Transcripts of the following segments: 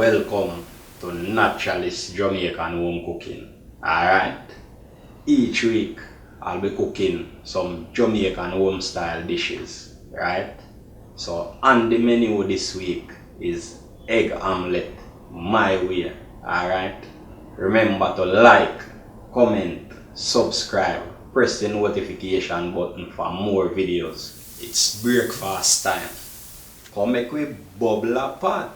Welcome to Naturaliss Jamaican Home Cooking. Alright, each week I'll be cooking some Jamaican home style dishes. Right, so on the menu this week is egg omelette my way. Alright, remember to like, comment, subscribe, press the notification button for more videos. It's breakfast time. Come make we bubble apart.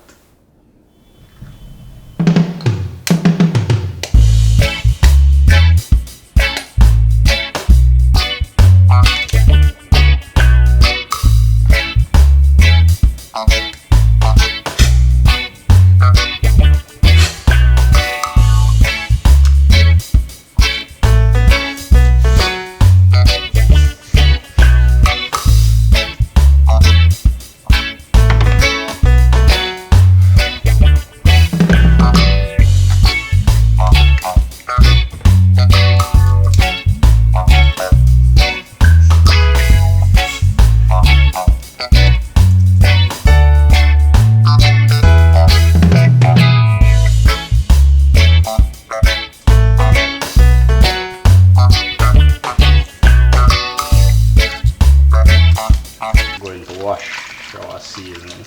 Going to wash our seasoning.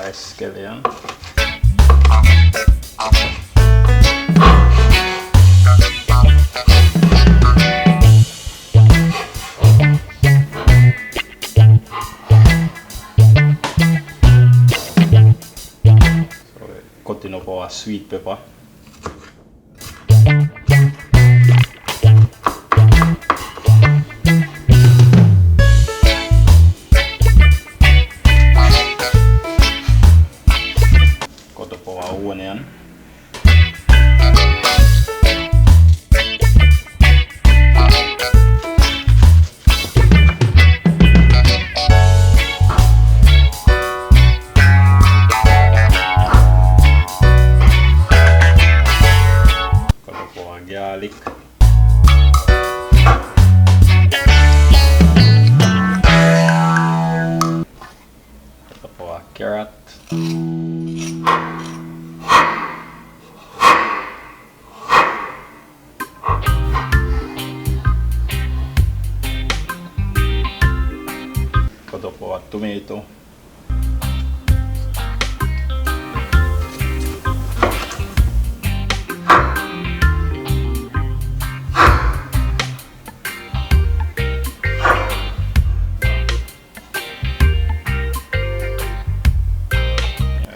Scallion. So cutting up our sweet pepper. Onion. Cut up our garlic. Cut up our carrot. Cut up our tomato.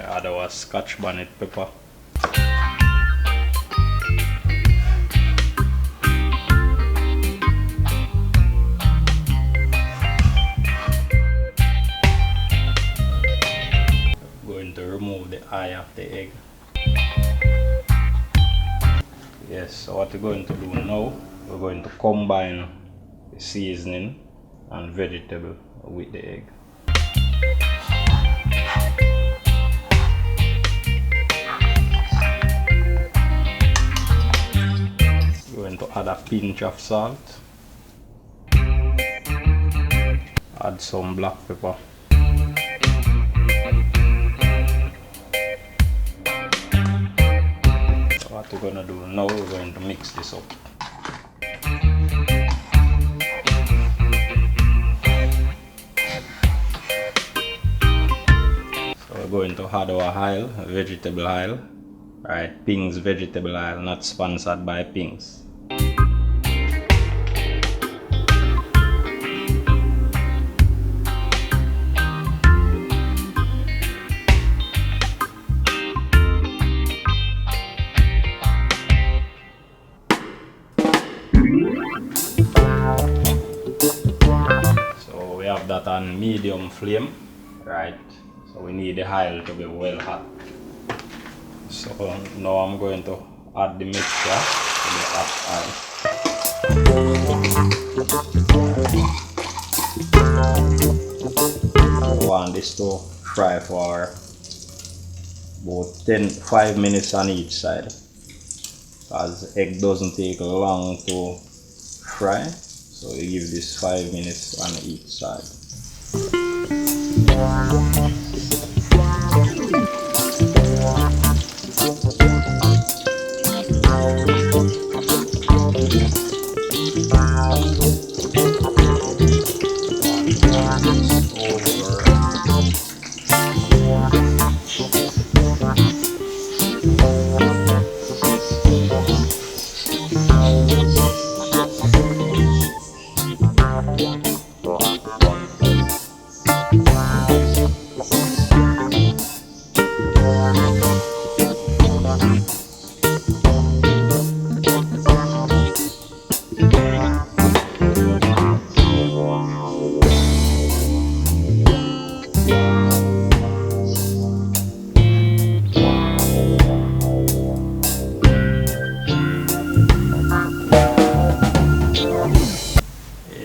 Add our Scotch bonnet pepper. To remove the eye of the egg. Yes, so what we're going to do now, we're going to combine the seasoning and vegetable with the egg. We're going to add a pinch of salt, add some black pepper. What we're going to do now, we're going to mix this up. So we're going to add our oil, vegetable oil. Right, Ping's vegetable oil, not sponsored by Ping's. that on medium flame, right? So we need the oil to be well hot. So now I'm going to add the mixture to the hot oil. I want this to fry for about 5 minutes on each side, because egg doesn't take long to fry, so we give this 5 minutes on each side.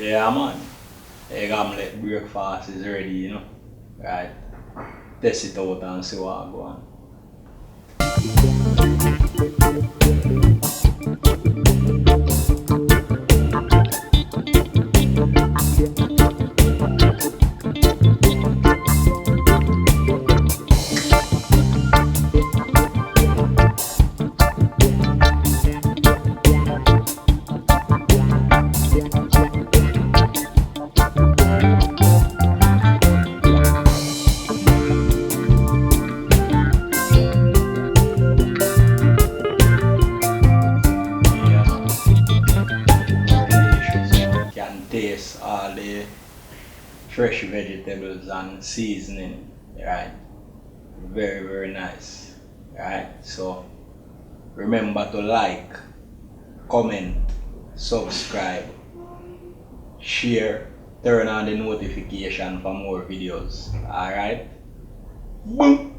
Yeah man, egg omelette breakfast is ready, you know. Right, test it out and see what go on. Taste all the fresh vegetables and seasoning, right? Very nice, right? So remember to like, comment, subscribe, share, turn on the notification for more videos. Alright, boom.